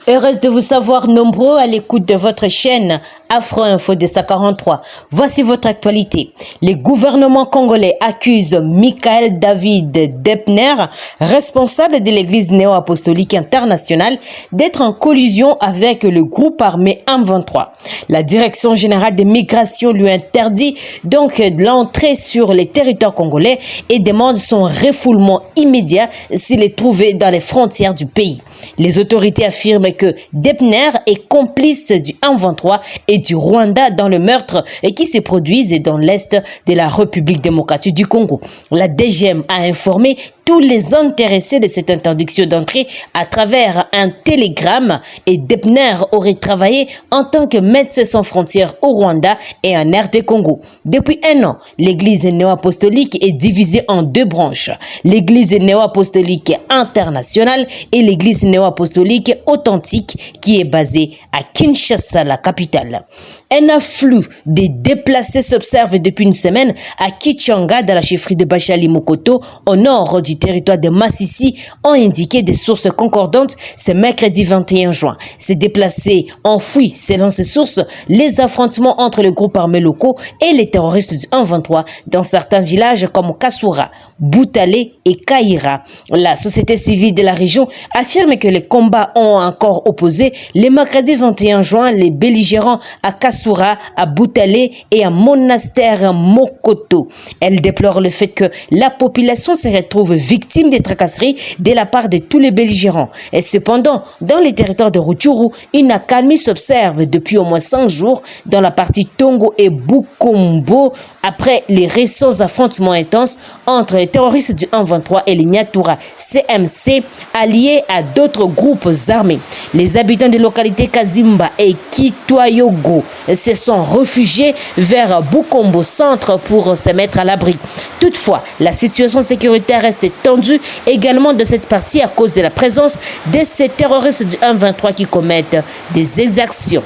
Heureuse de vous savoir nombreux à l'écoute de votre chaîne Afro Info 243. Voici votre actualité. Les gouvernements congolais accusent Michael David Depner, responsable de l'église néo-apostolique internationale, d'être en collusion avec le groupe armé M23. La direction générale des migrations lui interdit donc l'entrée sur les territoires congolais et demande son refoulement immédiat s'il est trouvé dans les frontières du pays. Les autorités affirment que Depner est complice du M23 et du Rwanda dans le meurtre qui se produisent dans l'est de la République démocratique du Congo. La DGM a informé tous les intéressés de cette interdiction d'entrée à travers un télégramme et Depner aurait travaillé en tant que médecin sans frontières au Rwanda et en RD Congo. Depuis un an, l'église néo-apostolique est divisée en deux branches. L'église néo-apostolique internationale et l'église néo-apostolique authentique qui est basée à Kinshasa, la capitale. Un afflux de déplacés s'observe depuis une semaine à Kichanga, dans la chefferie de Bachali Mokoto, au nord du territoire de Massissi, ont indiqué des sources concordantes ce mercredi 21 juin. Ces déplacés ont fui, selon ces sources, les affrontements entre les groupes armés locaux et les terroristes du 1-23 dans certains villages comme Kassoura, Boutale et Kaïra. La société civile de la région affirme que les combats ont encore opposé le mercredi 21 juin les belligérants à Kassoura, à Boutale et à Monastère Mokoto. Elle déplore le fait que la population se retrouve victime des tracasseries de la part de tous les belligérants. Et cependant, dans les territoires de Rutshuru, une accalmie s'observe depuis au moins 5 jours dans la partie Tongo et Bukombo après les récents affrontements intenses entre les terroristes du 1-23 et les Nyatura CMC alliés à d'autres groupes armés. Les habitants des localités Kazimba et Kitwayogo se sont réfugiés vers Bukombo centre pour se mettre à l'abri. Toutefois, la situation sécuritaire reste tendue également de cette partie à cause de la présence de ces terroristes du 1-23 qui commettent des exactions.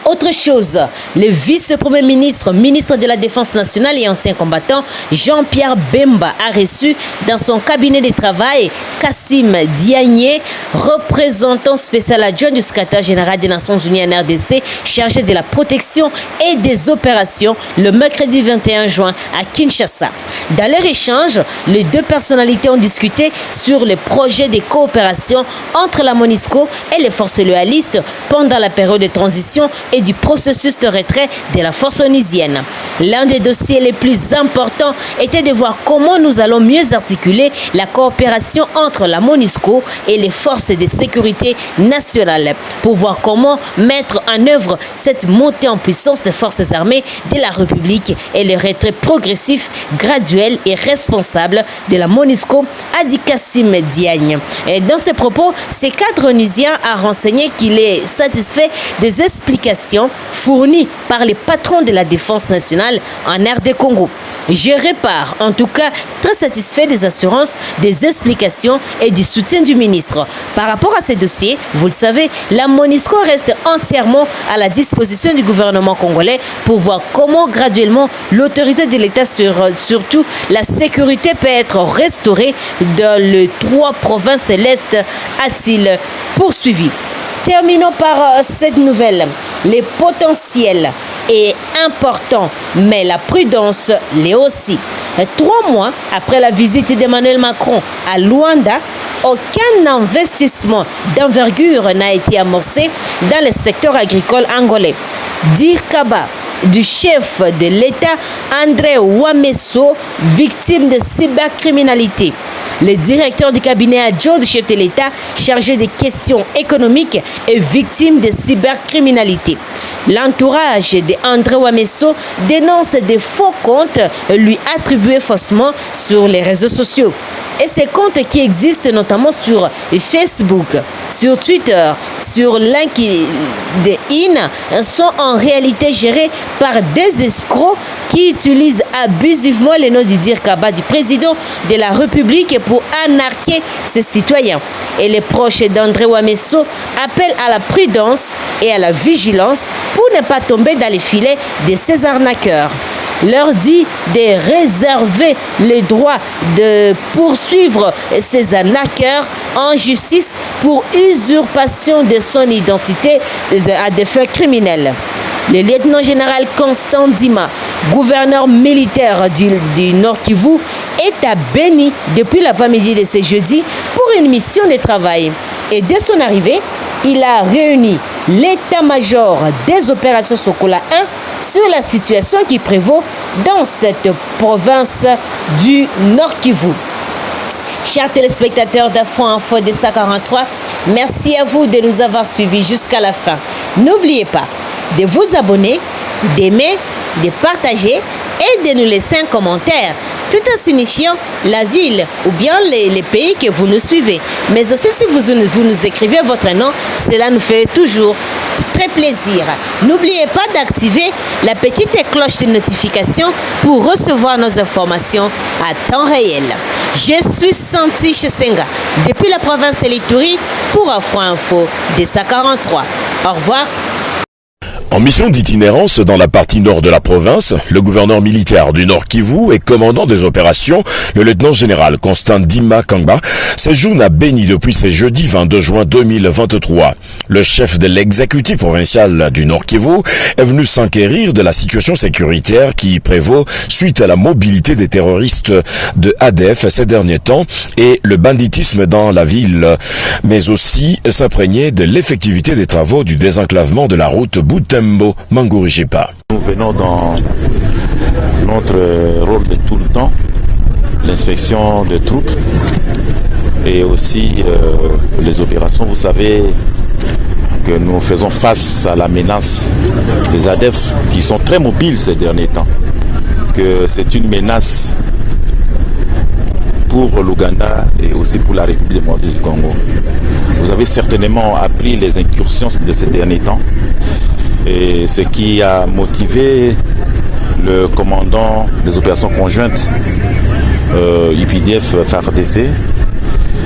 Autre chose, le vice-premier ministre, ministre de la Défense nationale et ancien combattant, Jean-Pierre Bemba a reçu dans son cabinet de travail Kassim Diagne, représentant spécial adjoint du secrétaire général des Nations Unies en RDC, chargé de la protection et des opérations, le mercredi 21 juin à Kinshasa. Dans leur échange, les deux personnalités ont discuté sur le projet de coopération entre la MONUSCO et les forces loyalistes pendant la période de transition et du processus de retrait de la force onusienne. L'un des dossiers les plus importants était de voir comment nous allons mieux articuler la coopération entre la MONUSCO et les forces de sécurité nationales pour voir comment mettre en œuvre cette montée en puissance des forces armées de la République et le retrait progressif, graduel et responsable de la MONUSCO, a dit Kassim Diagne. Et dans ses propos, ce cadre onusien a renseigné qu'il est satisfait des explications fournies par les patrons de la défense nationale en RD Congo. Je repars, en tout cas, très satisfait des assurances, des explications et du soutien du ministre. Par rapport à ces dossiers, vous le savez, la MONUSCO reste entièrement à la disposition du gouvernement congolais pour voir comment graduellement l'autorité de l'État, surtout la sécurité, peut être restaurée dans les 3 provinces de l'Est, a-t-il poursuivi. Terminons par cette nouvelle. Les potentiels est important, mais la prudence l'est aussi. 3 mois après la visite d'Emmanuel Macron à Luanda, aucun investissement d'envergure n'a été amorcé dans le secteur agricole angolais. Dire Kaba, du chef de l'État André Wameso, victime de cybercriminalité. Le directeur du cabinet adjoint du chef de l'État chargé des questions économiques est victime de cybercriminalité. L'entourage de André Wameso dénonce des faux comptes lui attribués faussement sur les réseaux sociaux. Et ces comptes qui existent notamment sur Facebook, sur Twitter, sur LinkedIn sont en réalité gérés par des escrocs qui utilise abusivement le nom du Dirkaba du président de la République pour anarquer ses citoyens. Et les proches d'André Ouamesso appellent à la prudence et à la vigilance pour ne pas tomber dans les filets de ces arnaqueurs. Leur dit de réserver les droits de poursuivre ces arnaqueurs en justice pour usurpation de son identité à des faits criminels. Le lieutenant-général Constant Dima, gouverneur militaire du Nord Kivu, est à Béni depuis l'avant-midi de ce jeudi pour une mission de travail. Et dès son arrivée, il a réuni l'état-major des opérations Sokola 1 sur la situation qui prévaut dans cette province du Nord Kivu. Chers téléspectateurs d'Afro Info de 143, merci à vous de nous avoir suivis jusqu'à la fin. N'oubliez pas de vous abonner, d'aimer, de partager et de nous laisser un commentaire, tout en signifiant la ville ou bien les pays que vous nous suivez. Mais aussi si vous nous écrivez votre nom, cela nous fait toujours très plaisir. N'oubliez pas d'activer la petite cloche de notification pour recevoir nos informations à temps réel. Je suis Santi Chesenga depuis la province de l'Ituri pour Afro Info de 143. Au revoir. En mission d'itinérance dans la partie nord de la province, le gouverneur militaire du Nord Kivu et commandant des opérations, le lieutenant-général Constant Dima Kangba, séjourne à Béni depuis ce jeudi 22 juin 2023. Le chef de l'exécutif provincial du Nord Kivu est venu s'enquérir de la situation sécuritaire qui prévaut suite à la mobilité des terroristes de ADF ces derniers temps et le banditisme dans la ville, mais aussi s'imprégner de l'effectivité des travaux du désenclavement de la route Butembo Mangorijipa. Nous venons dans notre rôle de tout le temps, l'inspection des troupes et aussi les opérations. Vous savez que nous faisons face à la menace des ADF qui sont très mobiles ces derniers temps, que c'est une menace pour l'Ouganda et aussi pour la République démocratique du Congo. Vous avez certainement appris les incursions de ces derniers temps et ce qui a motivé le commandant des opérations conjointes UPDF FARDC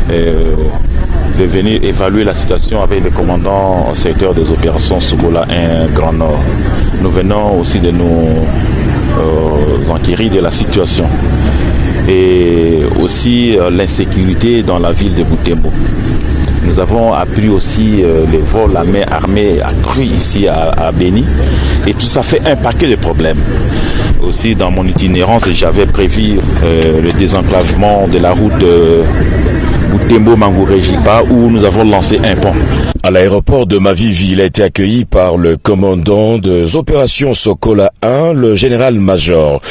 de venir évaluer la situation avec le commandant au secteur des opérations Sokola 1 Grand Nord. Nous venons aussi de nous enquérir de la situation et aussi l'insécurité dans la ville de Butembo. Nous avons appris aussi les vols à main armée accrus ici à Béni et tout ça fait un paquet de problèmes. Aussi dans mon itinérance, j'avais prévu le désenclavement de la route Butembo-Mangorijipa où nous avons lancé un pont. À l'aéroport de Mavivi, il a été accueilli par le commandant des opérations Sokola 1, le général-major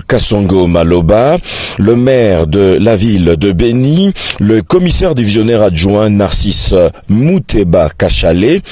Kasongo Maloba, le maire de la ville de Béni, le commissaire divisionnaire adjoint Narcisse Mouteba Kachale,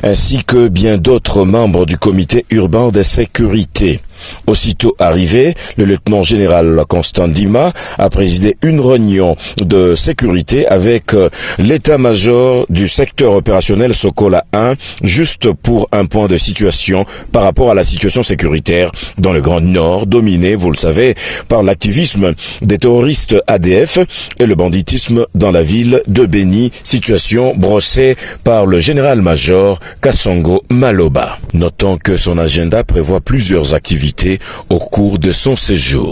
ainsi que bien d'autres membres du comité urbain de sécurité. Aussitôt arrivé, le lieutenant-général Constant Dima a présidé une réunion de sécurité avec l'état-major du secteur opérationnel Sokola 1, juste pour un point de situation par rapport à la situation sécuritaire dans le Grand Nord, dominé, vous le savez, par l'activisme des terroristes ADF et le banditisme dans la ville de Béni, situation brossée par le général-major Kasongo Maloba. Notons que son agenda prévoit plusieurs activités au cours de son séjour.